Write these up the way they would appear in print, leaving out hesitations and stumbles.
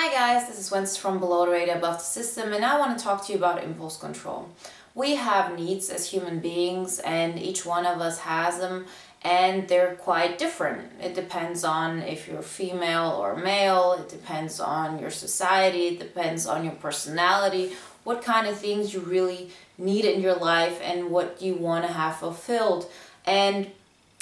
Hi guys, this is Wenzes from Below the Radar Above the System, and I want to talk to you about impulse control. We have needs as human beings, and each one of us has them, and they're quite different. It depends on if you're female or male, it depends on your society, it depends on your personality, what kind of things you really need in your life, and what you want to have fulfilled. And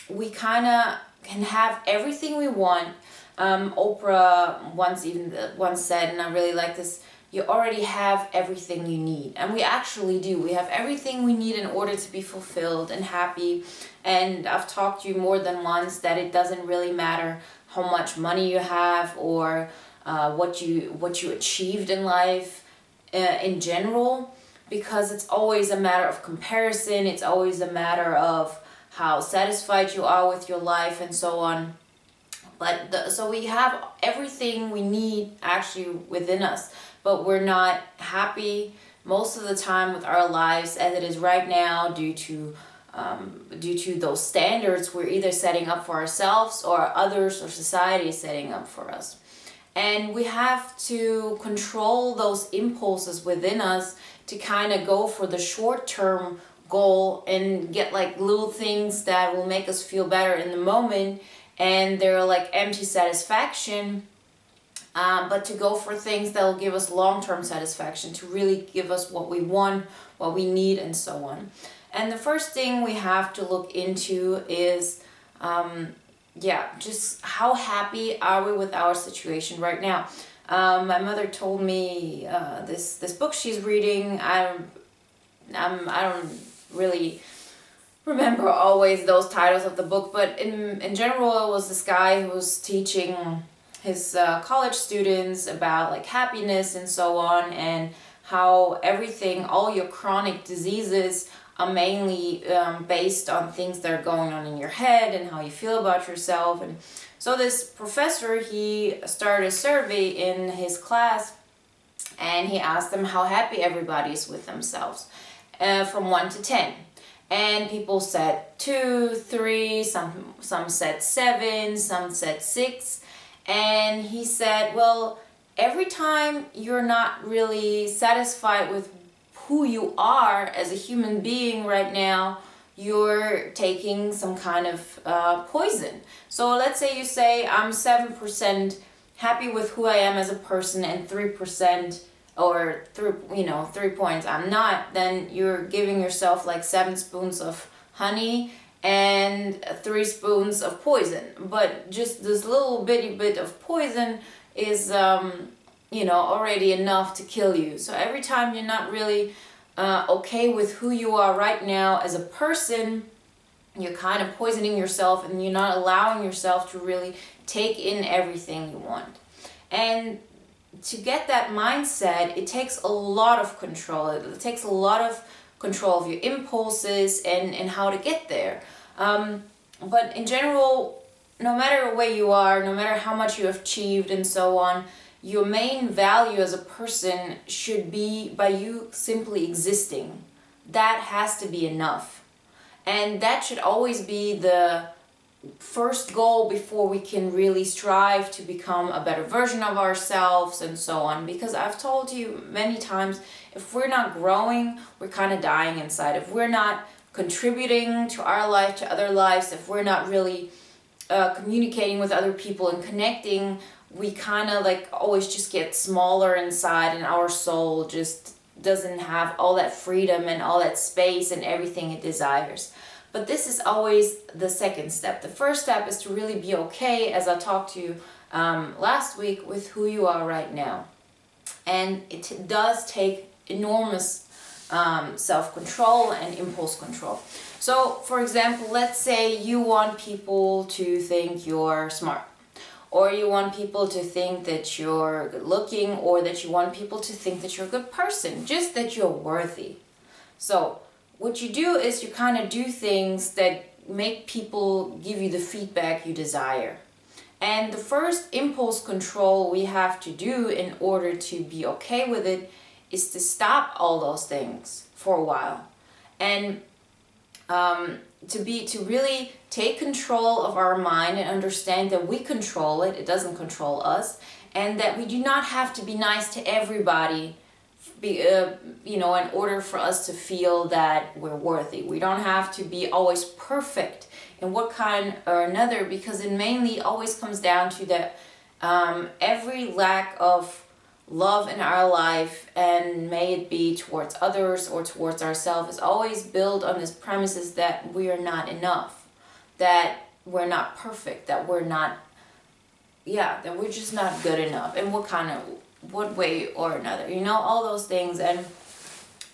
we kind of can have everything we want. Oprah once said, and I really like this, you already have everything you need. And we actually do. We have everything we need in order to be fulfilled and happy. And I've talked to you more than once that it doesn't really matter how much money you have or what you achieved in life in general, because it's always a matter of comparison. It's always a matter of how satisfied you are with your life and so on. So we have everything we need actually within us, but we're not happy most of the time with our lives as it is right now due to those standards we're either setting up for ourselves or others or society is setting up for us. And we have to control those impulses within us to kind of go for the short-term goal and get like little things that will make us feel better in the moment. And they're like empty satisfaction, but to go for things that will give us long-term satisfaction, to really give us what we want, what we need, and so on. And the first thing we have to look into is, just how happy are we with our situation right now? My mother told me this book she's reading. I don't really remember always those titles of the book, but in general it was this guy who was teaching his college students about like happiness and so on, and how all your chronic diseases are mainly based on things that are going on in your head and how you feel about yourself. And so this professor, he started a survey in his class, and he asked them how happy everybody is with themselves from 1 to 10. And people said 2, 3, some said 7, some said 6. And he said, well, every time you're not really satisfied with who you are as a human being right now, you're taking some kind of poison. So let's say you say, I'm 7% happy with who I am as a person and 3% or 3 points I'm not, then you're giving yourself like 7 spoons of honey and 3 spoons of poison. But just this little bitty bit of poison is already enough to kill you. So every time you're not really okay with who you are right now as a person, you're kind of poisoning yourself, and you're not allowing yourself to really take in everything you want. And to get that mindset, it takes a lot of control. It takes a lot of control of your impulses and how to get there. But in general, no matter where you are, no matter how much you have achieved and so on, your main value as a person should be by you simply existing. That has to be enough. And that should always be the first goal before we can really strive to become a better version of ourselves and so on. Because I've told you many times, if we're not growing, we're kind of dying inside. If we're not contributing to our life, to other lives, if we're not really communicating with other people and connecting, we kind of like always just get smaller inside, and our soul just doesn't have all that freedom and all that space and everything it desires. But this is always the second step. The first step is to really be okay, as I talked to you last week, with who you are right now. And it does take enormous self-control and impulse control. So, for example, let's say you want people to think you're smart, or you want people to think that you're good looking, or that you want people to think that you're a good person, just that you're worthy. So what you do is you kind of do things that make people give you the feedback you desire. And the first impulse control we have to do in order to be okay with it is to stop all those things for a while. And to really take control of our mind and understand that we control it, it doesn't control us, and that we do not have to be nice to everybody, in order for us to feel that we're worthy. We don't have to be always perfect in what kind or another, because it mainly always comes down to that every lack of love in our life, and may it be towards others or towards ourselves, is always built on this premises that we are not enough, that we're not perfect, that we're not, that we're just not good enough, in what way or another, all those things. And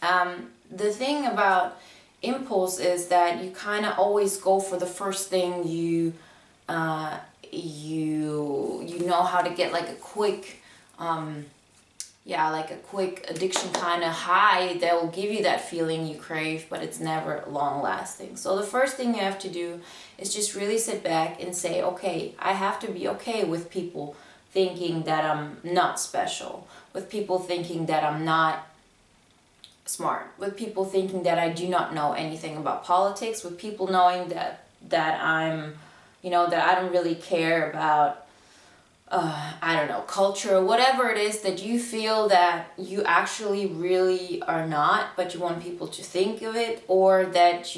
the thing about impulse is that you kind of always go for the first thing you know how to get, like a quick quick addiction kind of high that will give you that feeling you crave, but it's never long lasting. So the first thing you have to do is just really sit back and say, okay, I have to be okay with people thinking that I'm not special, with people thinking that I'm not smart, with people thinking that I do not know anything about politics, with people knowing that I'm, that I don't really care about culture, whatever it is that you feel that you actually really are not, but you want people to think of it, or that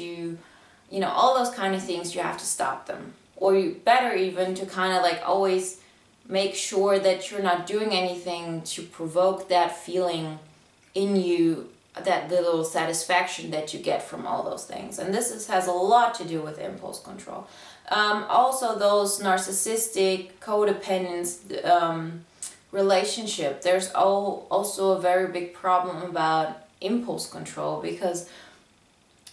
all those kind of things, you have to stop them. Or you better even to kind of like always make sure that you're not doing anything to provoke that feeling in you, that little satisfaction that you get from all those things. And this has a lot to do with impulse control. Also, those narcissistic codependence relationship, there's also a very big problem about impulse control, because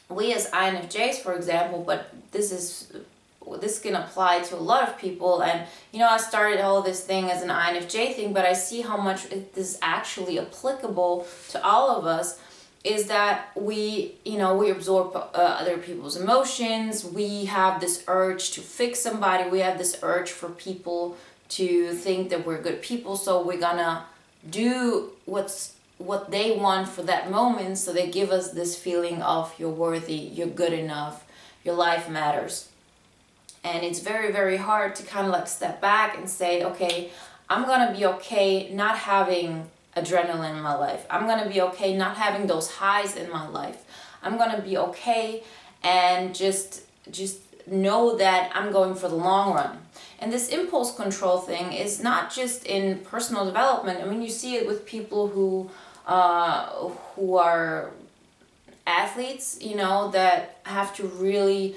we as INFJs, for example, but this can apply to a lot of people, and I started all this thing as an INFJ thing, but I see how much this is actually applicable to all of us, is that we absorb other people's emotions. We have this urge to fix somebody. We have this urge for people to think that we're good people, so we're gonna do what they want for that moment, so they give us this feeling of you're worthy, you're good enough, your life matters. And it's very, very hard to kind of like step back and say, okay, I'm gonna be okay not having adrenaline in my life. I'm gonna be okay not having those highs in my life. I'm gonna be okay and just know that I'm going for the long run. And this impulse control thing is not just in personal development. I mean, you see it with people who are athletes, that have to really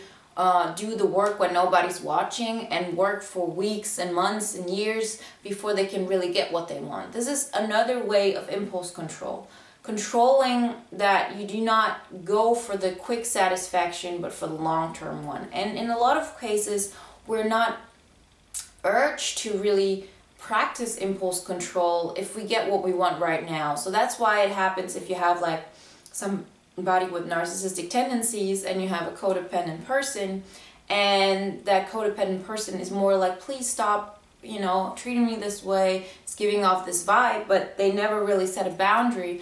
do the work when nobody's watching, and work for weeks and months and years before they can really get what they want. This is another way of impulse control. Controlling that you do not go for the quick satisfaction, but for the long-term one. And in a lot of cases, we're not urged to really practice impulse control if we get what we want right now. So that's why it happens if you have like somebody with narcissistic tendencies and you have a codependent person, and that codependent person is more like, please stop, treating me this way. It's giving off this vibe, but they never really set a boundary.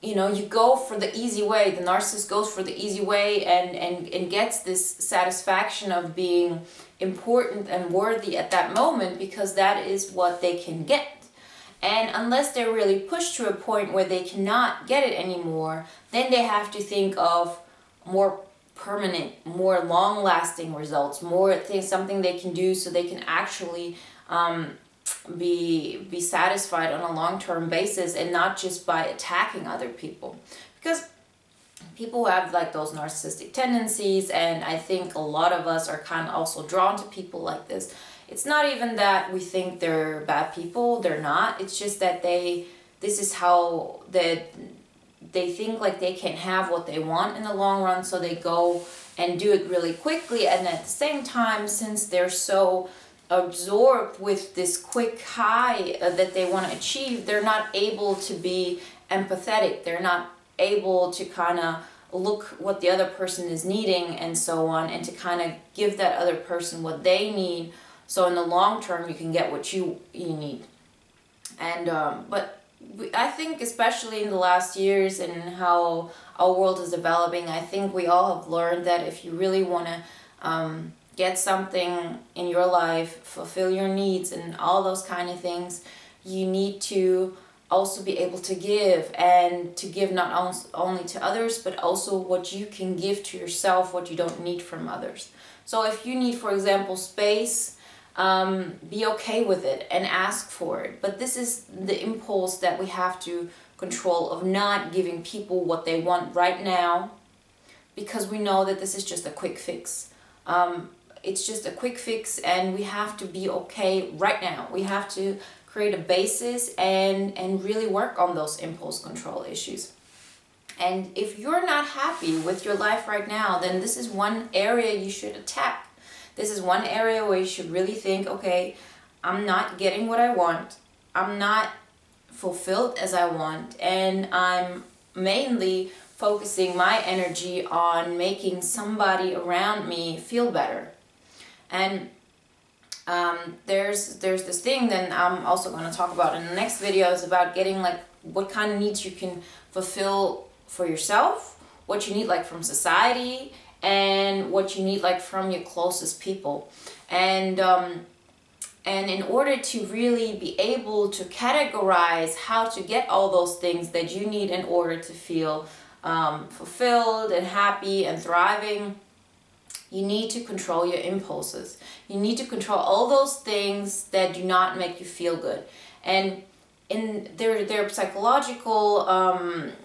You go for the easy way. The narcissist goes for the easy way and gets this satisfaction of being important and worthy at that moment, because that is what they can get. And unless they're really pushed to a point where they cannot get it anymore, then they have to think of more permanent, more long-lasting results, more things, something they can do so they can actually be satisfied on a long-term basis, and not just by attacking other people. Because people who have like those narcissistic tendencies, and I think a lot of us are kind of also drawn to people like this. It's not even that we think they're bad people, they're not. It's just that this is how they think like they can have what they want in the long run, so they go and do it really quickly. And at the same time, since they're so absorbed with this quick high that they want to achieve, they're not able to be empathetic. They're not able to kind of look what the other person is needing and so on, and to kind of give that other person what they need, so in the long term you can get what you need. And I think especially in the last years and how our world is developing, I think we all have learned that if you really want to get something in your life, fulfill your needs and all those kind of things, you need to also be able to give, and to give not only to others, but also what you can give to yourself, what you don't need from others. So if you need, for example, space, be okay with it and ask for it. But this is the impulse that we have to control, of not giving people what they want right now, because we know that this is just a quick fix. It's just a quick fix, and we have to be okay right now. We have to create a basis and really work on those impulse control issues. And if you're not happy with your life right now, then this is one area you should attack. This is one area where you should really think, okay, I'm not getting what I want. I'm not fulfilled as I want. And I'm mainly focusing my energy on making somebody around me feel better. And there's this thing that I'm also going to talk about in the next video, is about getting like what kind of needs you can fulfill for yourself, what you need like from society, and what you need like from your closest people. And in order to really be able to categorize how to get all those things that you need in order to feel fulfilled and happy and thriving, you need to control your impulses. You need to control all those things that do not make you feel good. And in their psychological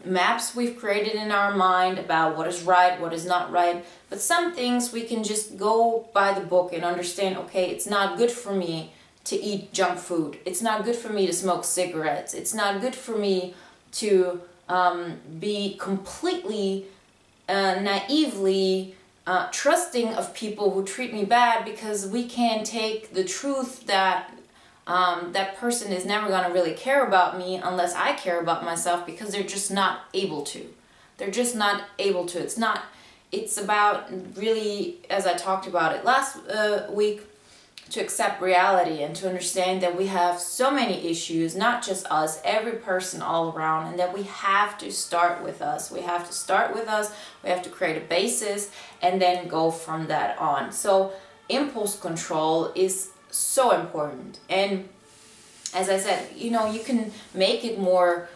maps we've created in our mind about what is right, what is not right. But some things we can just go by the book and understand, okay, it's not good for me to eat junk food. It's not good for me to smoke cigarettes. It's not good for me to be completely naively trusting of people who treat me bad, because we can't take the truth that that person is never going to really care about me unless I care about myself, because they're just not able to. They're just not able to. It's about really, as I talked about it last week, to accept reality and to understand that we have so many issues, not just us, every person all around, and that we have to start with us. We have to start with us. We have to create a basis and then go from that on. So impulse control is so important. And as I said, you can make it more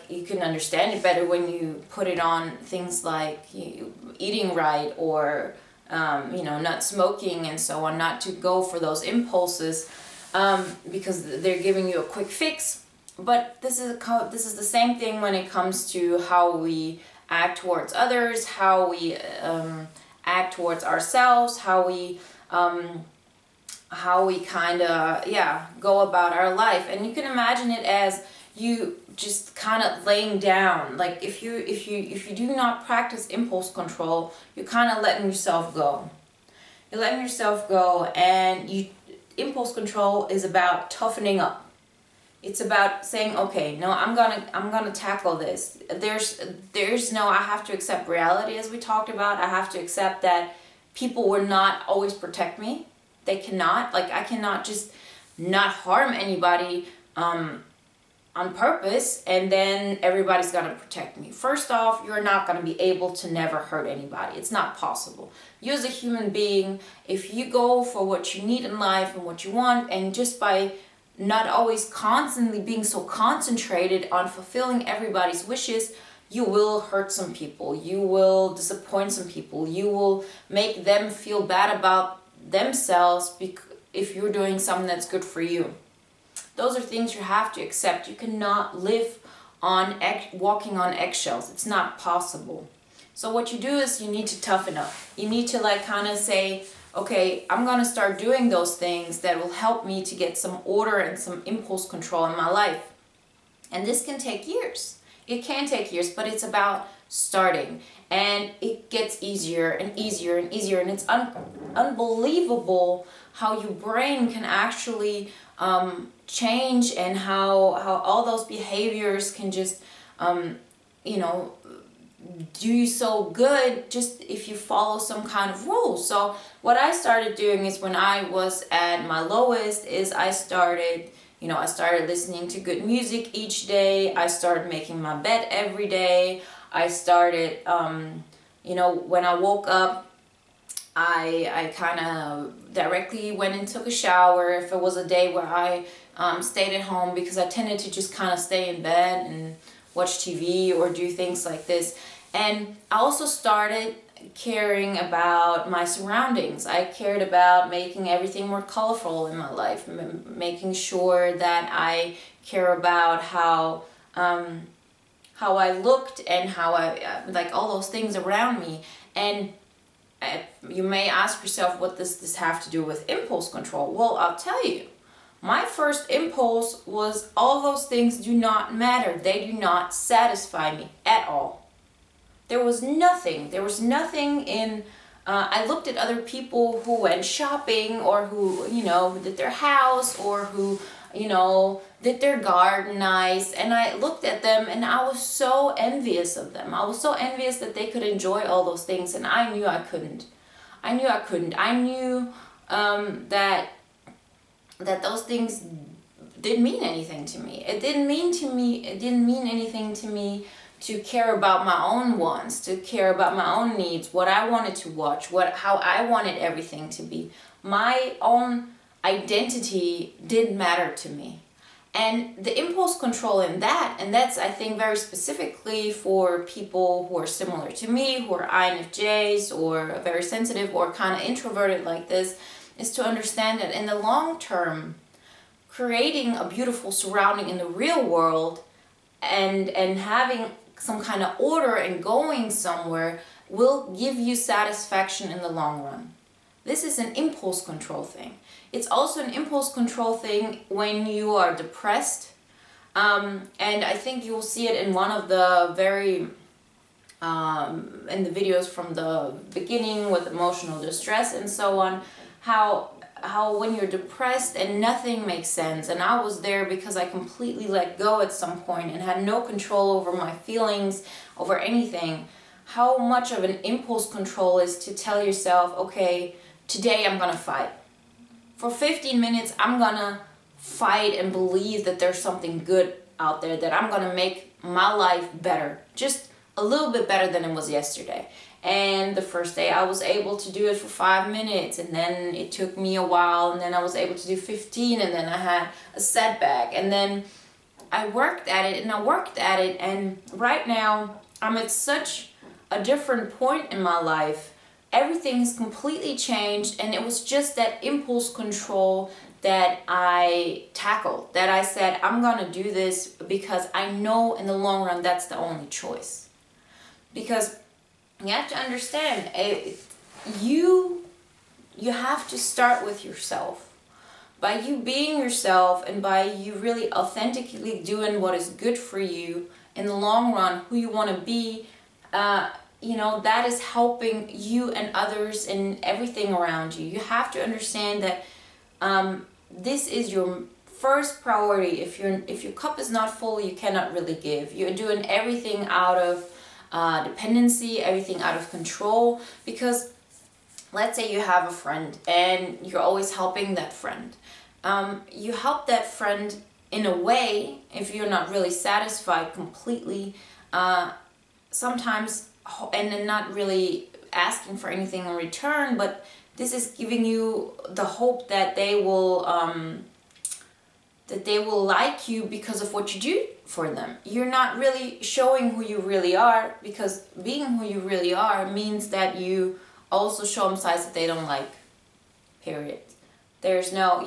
you can understand it better when you put it on things like eating right, or not smoking and so on, not to go for those impulses because they're giving you a quick fix. But this is the same thing when it comes to how we act towards others, how we act towards ourselves, how we kind of go about our life. And you can imagine it as you just kind of laying down. Like if you do not practice impulse control, you're kind of letting yourself go. You're letting yourself go, and impulse control is about toughening up. It's about saying, okay, no, I'm gonna tackle this. There's no, I have to accept reality, as we talked about. I have to accept that people will not always protect me. They cannot. Like, I cannot just not harm anybody on purpose, and then everybody's gonna protect me. First off, you're not gonna be able to never hurt anybody. It's not possible. You as a human being, if you go for what you need in life and what you want, and just by not always constantly being so concentrated on fulfilling everybody's wishes, you will hurt some people. You will disappoint some people. You will make them feel bad about themselves if you're doing something that's good for you. Those are things you have to accept. You cannot live on walking on eggshells. It's not possible. So what you do is you need to toughen up. You need to kind of say, okay, I'm going to start doing those things that will help me to get some order and some impulse control in my life. And this can take years. It can take years, but it's about starting. And it gets easier and easier and easier. And it's unbelievable how your brain can actually change, and how all those behaviors can just, do you so good just if you follow some kind of rules. So what I started doing is, when I was at my lowest, is I started listening to good music each day. I started making my bed every day. I started, when I woke up, I kind of directly went and took a shower. If it was a day where I stayed at home, because I tended to just kind of stay in bed and watch TV or do things like this. And I also started caring about my surroundings. I cared about making everything more colorful in my life, making sure that I care about how I looked and how I like all those things around me. And you may ask yourself, what does this have to do with impulse control? Well, I'll tell you. My first impulse was, all those things do not matter. They do not satisfy me at all. There was nothing in, I looked at other people who went shopping, or who, did their house, or who, did their garden nice. And I looked at them and I was so envious of them. I was so envious that they could enjoy all those things, and I knew I couldn't. I knew that those things didn't mean anything to me. It didn't mean anything to me to care about my own wants, to care about my own needs, what I wanted to watch, how I wanted everything to be. My own identity didn't matter to me. And the impulse control in that, and that's, I think, very specifically for people who are similar to me, who are INFJs or very sensitive or kind of introverted like this, is to understand that in the long term, creating a beautiful surrounding in the real world and having some kind of order and going somewhere will give you satisfaction in the long run. This is an impulse control thing. It's also an impulse control thing when you are depressed. And I think you'll see it in one of the in the videos from the beginning with emotional distress and so on, how when you're depressed and nothing makes sense, and I was there because I completely let go at some point and had no control over my feelings, over anything, how much of an impulse control is to tell yourself, okay, today I'm gonna fight. For 15 minutes, I'm gonna fight and believe that there's something good out there, that I'm gonna make my life better, just a little bit better than it was yesterday. And the first day I was able to do it for 5 minutes, and then it took me a while, and then I was able to do 15, and then I had a setback, and then I worked at it, and right now I'm at such a different point in my life. Everything has completely changed, and it was just that impulse control that I tackled, that I said, I'm gonna do this because I know in the long run that's the only choice. Because you have to understand, you have to start with yourself. By you being yourself, and by you really authentically doing what is good for you in the long run, who you want to be, that is helping you and others and everything around you. You have to understand that this is your first priority. If your cup is not full, you cannot really give. You're doing everything out of dependency, everything out of control. Because let's say you have a friend and you're always helping that friend. You help that friend in a way, if you're not really satisfied completely, sometimes, and then not really asking for anything in return, but this is giving you the hope that they will like you because of what you do for them. You're not really showing who you really are, because being who you really are means that you also show them sides that they don't like, period. There's no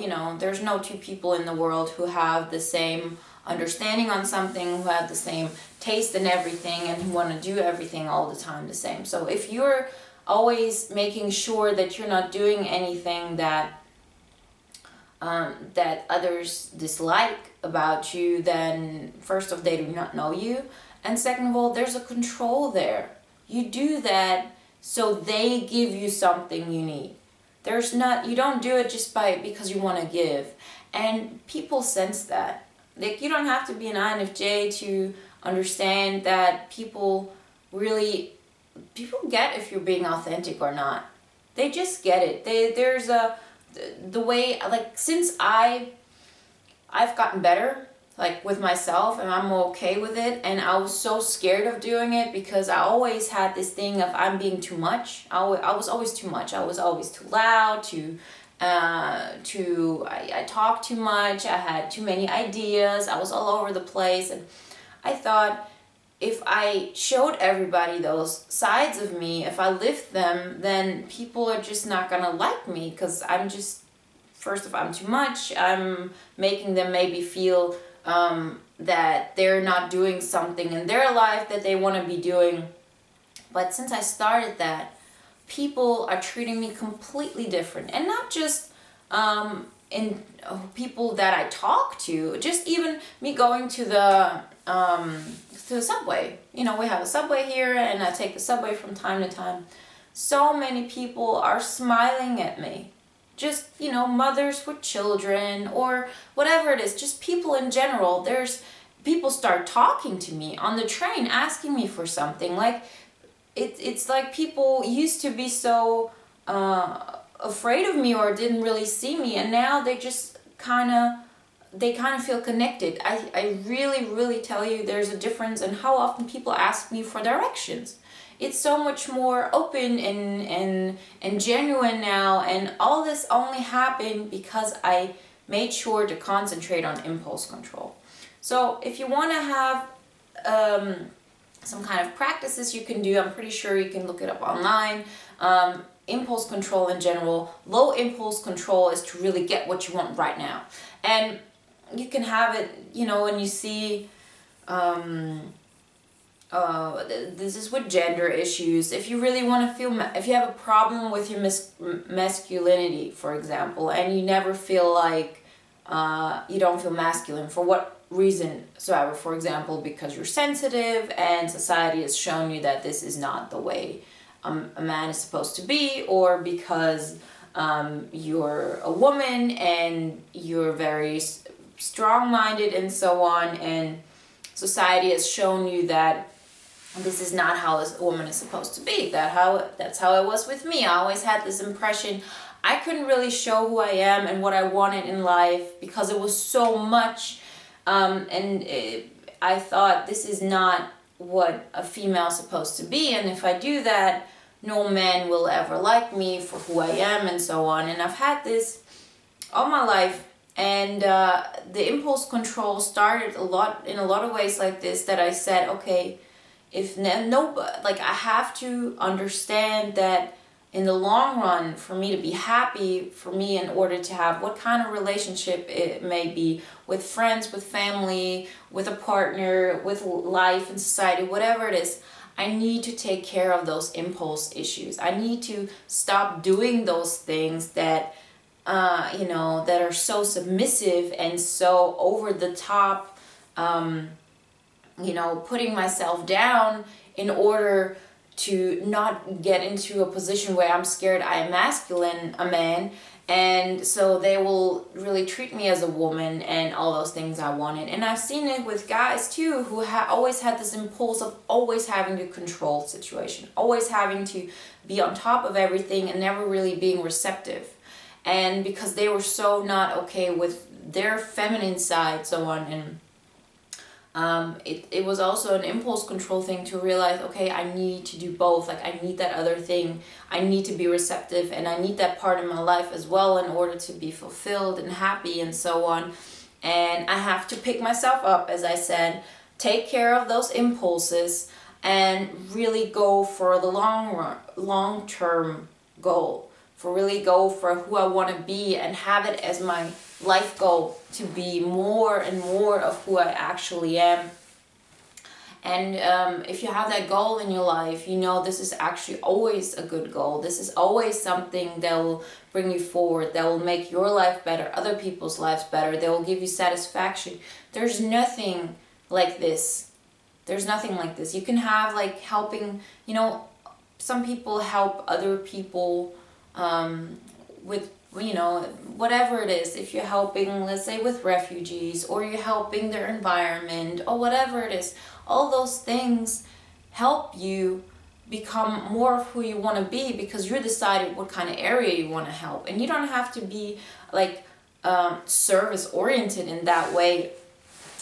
two people in the world who have the same understanding on something, who have the same taste in everything, and who want to do everything all the time the same. So if you're always making sure that you're not doing anything that others dislike about you, then first off, they do not know you, and second of all, there's a control there. You do that so they give you something you need. You don't do it just because you want to give, and people sense that. Like, you don't have to be an INFJ to understand that people get if you're being authentic or not. They just get it. The way, like, since I've gotten better, like with myself, and I'm okay with it. And I was so scared of doing it because I always had this thing of I'm being too much. I was always too much. I was always too loud, I talked too much. I had too many ideas. I was all over the place, and I thought if I showed everybody those sides of me, if I lived them, then people are just not gonna like me, because I'm just, first of all, I'm too much. I'm making them maybe feel that they're not doing something in their life that they want to be doing. But since I started that, people are treating me completely different, and not just in people that I talk to, just even me going to the subway. You know, we have a subway here, and I take the subway from time to time. So many people are smiling at me. Just, you know, mothers with children or whatever it is, just people in general. There's people start talking to me on the train, asking me for something. Like, it's like people used to be so afraid of me or didn't really see me, and now they just kind of feel connected. I really tell you, there's a difference in how often people ask me for directions. It's so much more open and genuine now, and all this only happened because I made sure to concentrate on impulse control. So if you want to have some kind of practices you can do, I'm pretty sure you can look it up online. Impulse control in general, low impulse control is to really get what you want right now. And you can have it, you know, when you see this is with gender issues. If you really want to feel, if you have a problem with your masculinity, for example, and you never feel like you don't feel masculine for what reason soever, for example, because you're sensitive and society has shown you that this is not the way a man is supposed to be, or because you're a woman and you're very strong-minded and so on, and society has shown you that this is not how a woman is supposed to be. That's how it was with me. I always had this impression I couldn't really show who I am and what I wanted in life because it was so much, I thought this is not what a female is supposed to be, and if I do that, no man will ever like me for who I am and so on. And I've had this all my life. And the impulse control started in a lot of ways like this, that I said, okay, if I have to understand that in the long run, for me to be happy, for me, in order to have what kind of relationship it may be, with friends, with family, with a partner, with life and society, whatever it is, I need to take care of those impulse issues. I need to stop doing those things that that are so submissive and so over the top, putting myself down in order to not get into a position where I'm scared I am masculine, a man, and so they will really treat me as a woman and all those things I wanted. And I've seen it with guys too, who always had this impulse of always having to control the situation, always having to be on top of everything and never really being receptive. And because they were so not okay with their feminine side, so on, and it was also an impulse control thing to realize, okay, I need to do both. Like, I need that other thing. I need to be receptive, and I need that part in my life as well in order to be fulfilled and happy and so on. And I have to pick myself up, as I said, take care of those impulses, and really go for the long-term goal. For really go for who I want to be and have it as my life goal to be more and more of who I actually am. And if you have that goal in your life, you know this is actually always a good goal. This is always something that will bring you forward, that will make your life better, other people's lives better, that will give you satisfaction. There's nothing like this. There's nothing like this. You can have like helping, some people help other people with, whatever it is. If you're helping, let's say, with refugees, or you're helping their environment, or whatever it is, all those things help you become more of who you want to be, because you're decided what kind of area you want to help. And you don't have to be like service oriented in that way.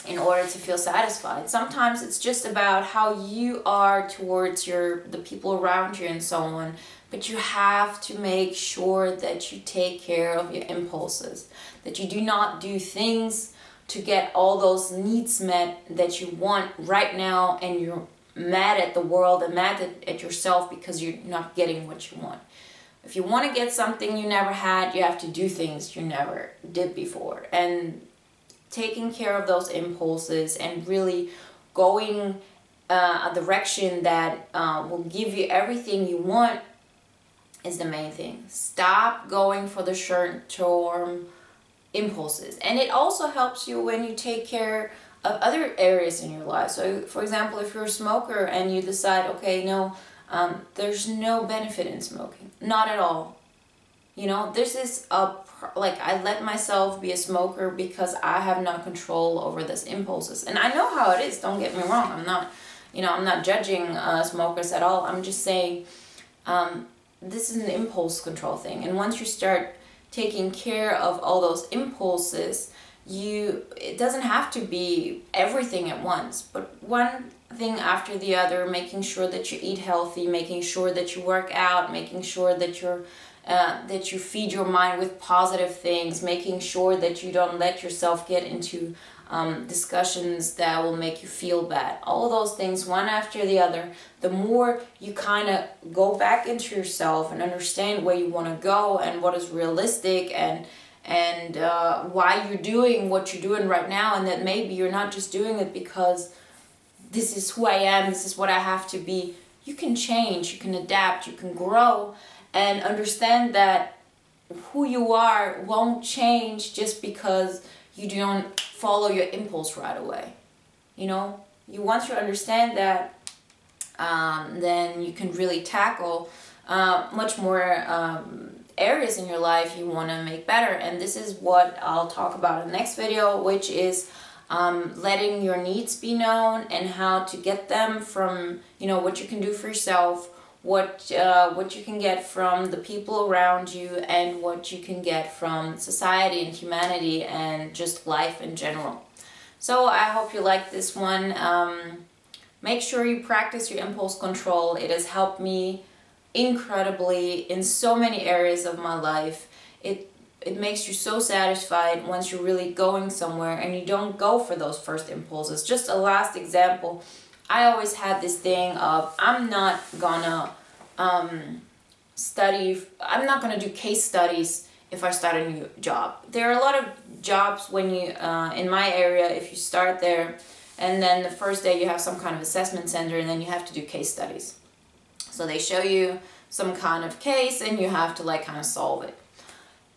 in order to feel satisfied. Sometimes it's just about how you are towards the people around you and so on. But you have to make sure that you take care of your impulses, that you do not do things to get all those needs met that you want right now, and you're mad at the world and mad at yourself because you're not getting what you want. If you want to get something you never had, you have to do things you never did before. And taking care of those impulses and really going a direction that will give you everything you want is the main thing. Stop going for the short-term impulses. And it also helps you when you take care of other areas in your life. So for example, if you're a smoker and you decide, okay, no, there's no benefit in smoking, not at all. You know, this is I let myself be a smoker because I have no control over this impulses. And I know how it is, don't get me wrong. I'm not judging smokers at all. I'm just saying this is an impulse control thing. And once you start taking care of all those impulses, it doesn't have to be everything at once, but one thing after the other, making sure that you eat healthy, making sure that you work out, making sure that that you feed your mind with positive things, making sure that you don't let yourself get into discussions that will make you feel bad. All those things, one after the other, the more you kind of go back into yourself and understand where you want to go and what is realistic and why you're doing what you're doing right now, and that maybe you're not just doing it because this is who I am, this is what I have to be. You can change, you can adapt, you can grow, and understand that who you are won't change just because you don't follow your impulse right away. You know, once you understand that, then you can really tackle much more areas in your life you want to make better. And this is what I'll talk about in the next video, which is letting your needs be known and how to get them from, what you can do for yourself, what you can get from the people around you, and what you can get from society and humanity and just life in general. So I hope you like this one. Make sure you practice your impulse control. It has helped me incredibly in so many areas of my life. It makes you so satisfied once you're really going somewhere and you don't go for those first impulses. Just a last example, I always had this thing of I'm not gonna do case studies if I start a new job. There are a lot of jobs when you in my area, if you start there and then the first day you have some kind of assessment center and then you have to do case studies. So they show you some kind of case and you have to kind of solve it.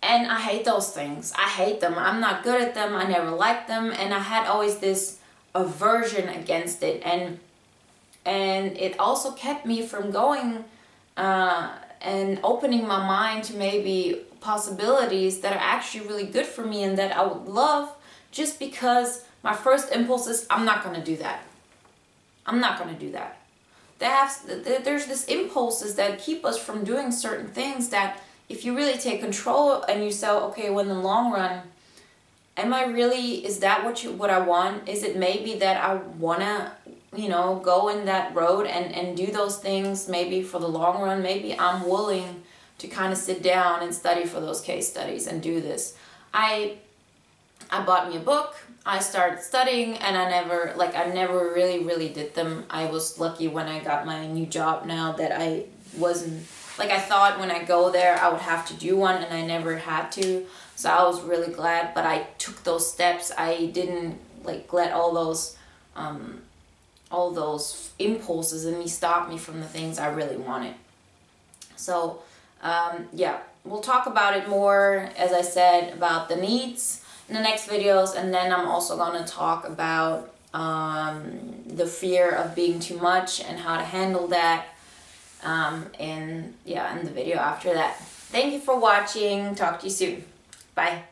And I hate those things. I hate them. I'm not good at them. I never liked them. And I had always this aversion against it. And it also kept me from going and opening my mind to maybe possibilities that are actually really good for me and that I would love, just because my first impulse is, I'm not going to do that. I'm not going to do that. There's this impulses that keep us from doing certain things that if you really take control and you say, okay, well, in the long run, is that what I want? Is it maybe that I want to, go in that road and do those things maybe for the long run? Maybe I'm willing to kind of sit down and study for those case studies and do this. I bought me a book. I started studying and I never really did them. I was lucky when I got my new job now that I wasn't, I thought when I go there I would have to do one and I never had to. So I was really glad, but I took those steps. I didn't let all those impulses in me stop me from the things I really wanted. So we'll talk about it more, as I said, about the needs in the next videos, and then I'm also going to talk about the fear of being too much and how to handle that in the video after that. Thank you for watching. Talk to you soon. Bye.